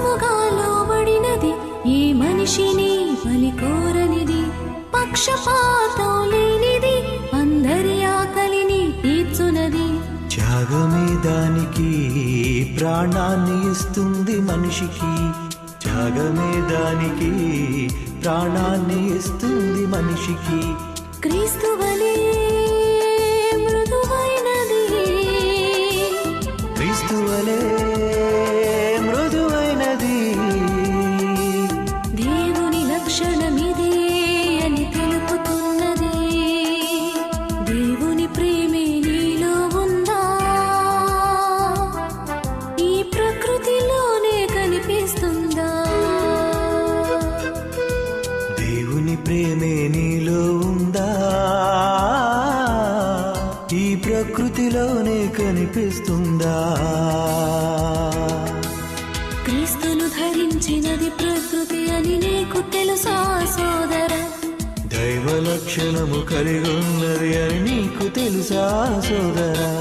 సమస్తముగా లోబడినది, ఏ మనిషిని బలి కోరనిది, పక్షపాతం లేనిది, అందరి ఆకలిని తీర్చునది. త్యాగమే దానికి ప్రాణాన్ని ఇస్తుంది మనిషికి, త్యాగమే దానికి ప్రాణాన్ని ఇస్తుంది మనిషికి. క్రీస్తు వలె మృదువైనది, క్రీస్తు వలె మృదువైనది, దేవుని లక్షణమిదే అని తెలుపుతున్నది. దేవుని ప్రేమే నీలో ఉందా, ఈ ప్రకృతిలోనే కనిపిస్తుందా? దేవుని ప్రేమే నీలో ఉందా, ఈ ప్రకృతిలోనే కనిపిస్తుందా? క్రీస్తును ధరించినది ప్రకృతి అని నీకు తెలుసా సోదరా? దైవ లక్షణము కలిగి ఉన్నది అని నీకు తెలుసా సోదరా?